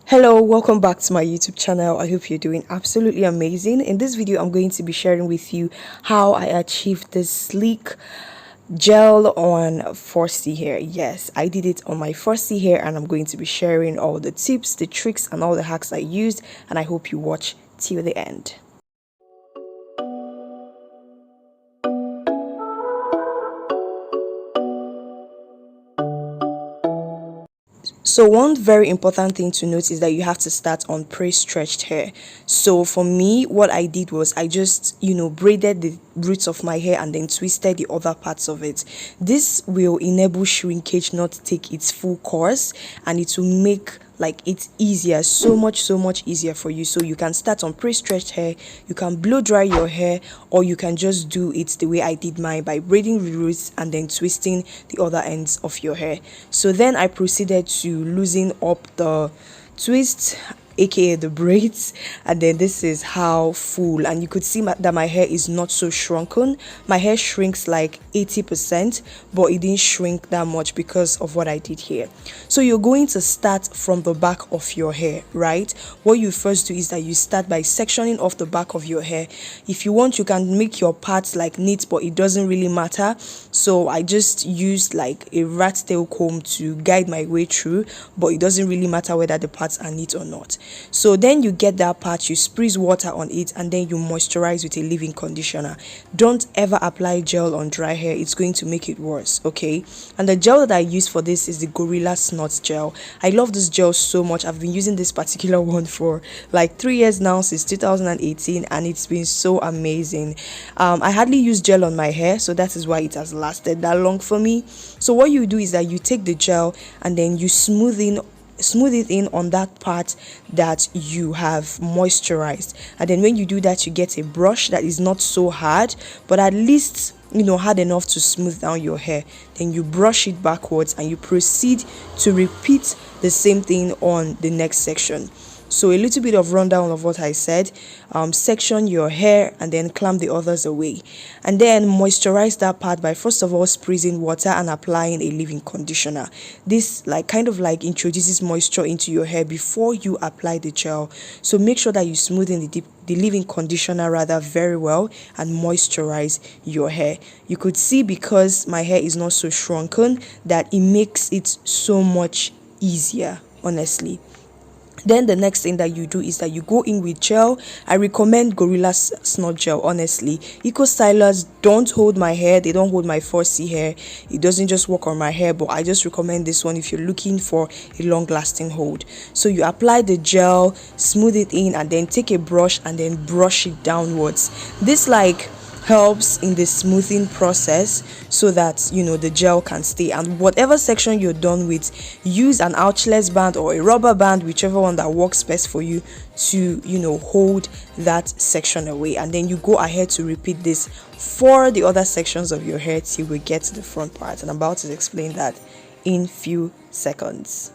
Hello, welcome back to my YouTube channel. I hope you're doing absolutely amazing. In this video, I'm going to be sharing with you how I achieved this sleek gel on 4C hair. Yes, I did it on my 4C hair, and I'm going to be sharing all the tips, the tricks, and all the hacks I used, and I hope you watch till the end. So one very important thing to note is that you have to start on pre-stretched hair. So for me, what I did was I just, braided the roots of my hair and then twisted the other parts of it. This will enable shrinkage not to take its full course, and it will make it's easier, so much easier for you. So you can start on pre-stretched hair, you can blow dry your hair, or you can just do it the way I did mine by braiding the roots and then twisting the other ends of your hair. So then I proceeded to loosen up the twist, aka the braids, and then this is how full, and you could see that my hair is not so shrunken. My hair shrinks like 80%, but it didn't shrink that much because of what I did here. So you're going to start from the back of your hair, right? What you first do is that you start by sectioning off the back of your hair. If you want, you can make your parts neat, but it doesn't really matter. So I just used a rat tail comb to guide my way through, but it doesn't really matter whether the parts are neat or not. So then you get that part, you squeeze water on it, and then you moisturize with a leave-in conditioner. Don't ever apply gel on dry hair, it's going to make it worse, okay? And the gel that I use for this is the Gorilla Snot gel. I love this gel so much. I've been using this particular one for 3 years now, since 2018, and it's been so amazing. I hardly use gel on my hair, so that is why it has lasted that long for me. So what you do is that you take the gel and then you smooth it in on that part that you have moisturized, and then when you do that, you get a brush that is not so hard, but at least hard enough to smooth down your hair. Then you brush it backwards and you proceed to repeat the same thing on the next section. So a little bit of rundown of what I said. Section your hair and then clamp the others away, and then moisturize that part by first of all squeezing water and applying a leave-in conditioner. This introduces moisture into your hair before you apply the gel. So make sure that you smoothen the leave-in conditioner very well and moisturize your hair. You could see, because my hair is not so shrunken, that it makes it so much easier, honestly. Then the next thing that you do is that you go in with gel. I recommend Gorilla Snot gel, honestly. Eco stylers don't hold my hair, they don't hold my 4C hair. It doesn't just work on my hair, but I just recommend this one if you're looking for a long lasting hold. So you apply the gel, smooth it in, and then take a brush and then brush it downwards. This helps in the smoothing process so that the gel can stay. And whatever section you're done with, use an ouchless band or a rubber band, whichever one that works best for you, to hold that section away. And then you go ahead to repeat this for the other sections of your hair till we get to the front part, and I'm about to explain that in few seconds.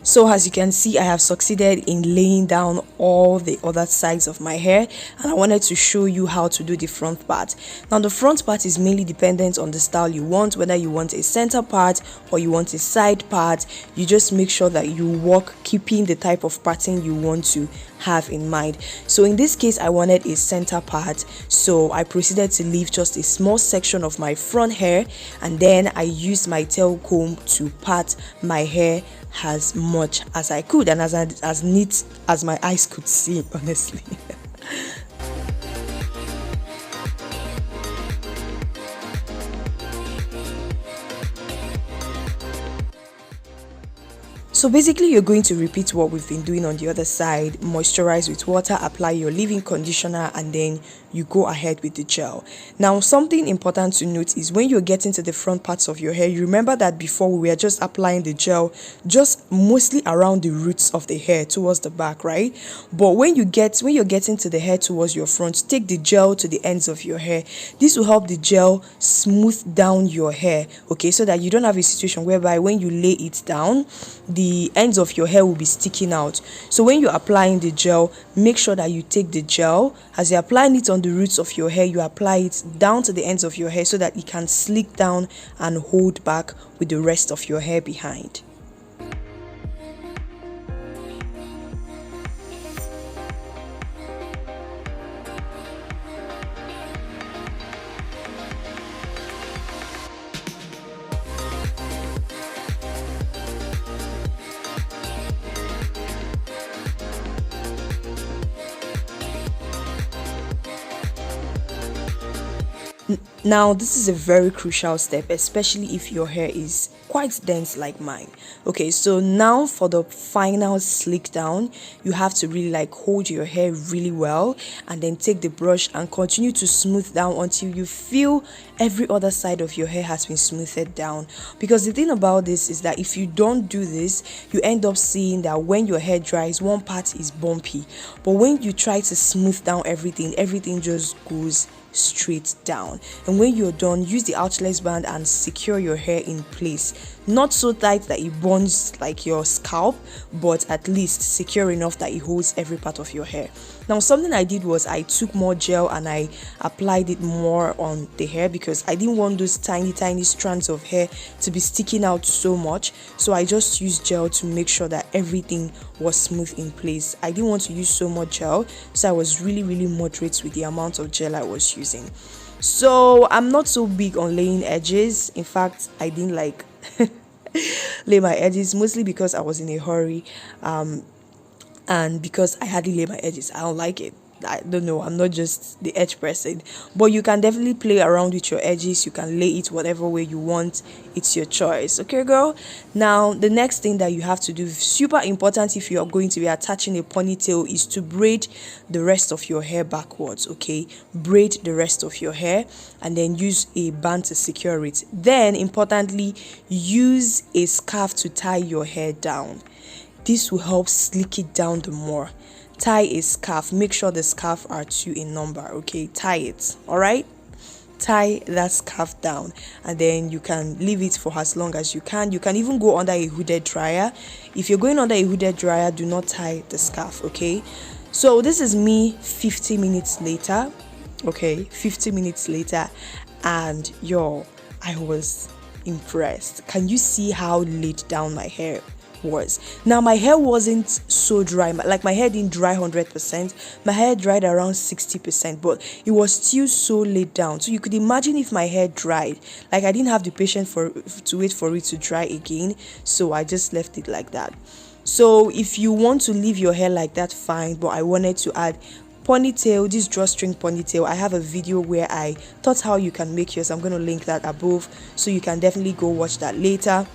So as you can see, I have succeeded in laying down all the other sides of my hair, and I wanted to show you how to do the front part. Now the front part is mainly dependent on the style you want, whether you want a center part or you want a side part. You just make sure that you work keeping the type of pattern you want to have in mind. So in this case, I wanted a center part, so I proceeded to leave just a small section of my front hair, and then I used my tail comb to part my hair as much as I could and as neat as my eyes could see, honestly. So basically, you're going to repeat what we've been doing on the other side. Moisturize with water, apply your leave-in conditioner, and then you go ahead with the gel. Now, something important to note is when you're getting to the front parts of your hair, you remember that before we were just applying the gel just mostly around the roots of the hair towards the back, right? But when you're getting to the hair towards your front, take the gel to the ends of your hair. This will help the gel smooth down your hair, okay, so that you don't have a situation whereby when you lay it down, the the ends of your hair will be sticking out. So when you're applying the gel, make sure that you take the gel, as you're applying it on the roots of your hair, you apply it down to the ends of your hair so that it can slick down and hold back with the rest of your hair behind. Now, this is a very crucial step, especially if your hair is quite dense like mine. Okay, so now for the final slick down, you have to really like hold your hair really well and then take the brush and continue to smooth down until you feel every other side of your hair has been smoothed down. Because the thing about this is that if you don't do this, you end up seeing that when your hair dries, one part is bumpy, but when you try to smooth down everything just goes straight down. And when you're done, use the outless band and secure your hair in place, not so tight that it burns like your scalp, but at least secure enough that it holds every part of your hair. Now, something I did was I took more gel and I applied it more on the hair because I didn't want those tiny strands of hair to be sticking out so much. So I just used gel to make sure that everything was smooth in place. I didn't want to use so much gel, so I was really moderate with the amount of gel I was using. So I'm not so big on laying edges. In fact, I didn't like lay my edges, mostly because I was in a hurry, and because I hardly lay my edges. I don't like it. I don't know, I'm not just the edge person, but you can definitely play around with your edges. You can lay it whatever way you want. It's your choice. Okay, girl? Now, the next thing that you have to do, super important if you are going to be attaching a ponytail, is to braid the rest of your hair backwards. Okay, braid the rest of your hair and then use a band to secure it. Then, importantly, use a scarf to tie your hair down. This will help slick it down the more. Tie a scarf. Make sure the scarf are 2 in number. Okay, tie it. All right, tie that scarf down, and then you can leave it for as long as you can. You can even go under a hooded dryer. If you're going under a hooded dryer, do not tie the scarf. Okay, so this is me 50 minutes later. Okay, 50 minutes later, and I was impressed. Can you see how laid down my hair was? Now, my hair wasn't so dry, like my hair didn't dry 100%. My hair dried around 60%, but it was still so laid down. So you could imagine if my hair dried, like I didn't have the patience to wait for it to dry again, so I just left it like that. So if you want to leave your hair like that, fine, but I wanted to add ponytail, this drawstring ponytail. I have a video where I taught how you can make yours. I'm going to link that above, so you can definitely go watch that later.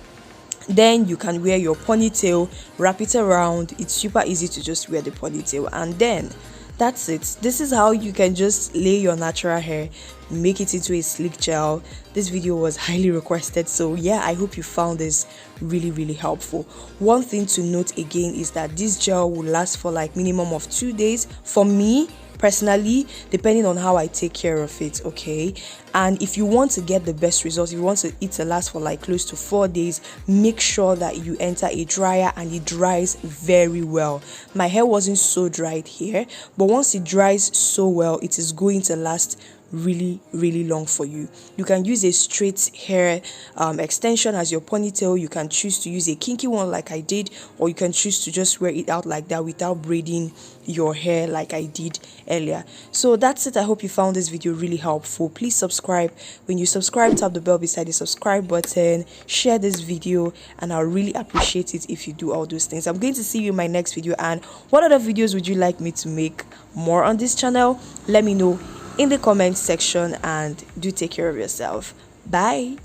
Then you can wear your ponytail, wrap it around. It's super easy to just wear the ponytail, and then that's it. This is how you can just lay your natural hair, make it into a slick gel. This video was highly requested, so yeah, I hope you found this really helpful. One thing to note again is that this gel will last for like minimum of 2 days for me personally, depending on how I take care of it. Okay, and if you want to get the best results, if you want it to last for like close to 4 days, make sure that you enter a dryer and it dries very well. My hair wasn't so dried here, but once it dries so well, it is going to last really long for you. You can use a straight hair extension as your ponytail. You can choose to use a kinky one like I did, or you can choose to just wear it out like that without braiding your hair like I did earlier. So that's it. I hope you found this video really helpful. Please subscribe. When you subscribe, tap the bell beside the subscribe button, share this video, and I'll really appreciate it if you do all those things. I'm going to see you in my next video. And what other videos would you like me to make more on this channel? Let me know in the comment section, and do take care of yourself. Bye.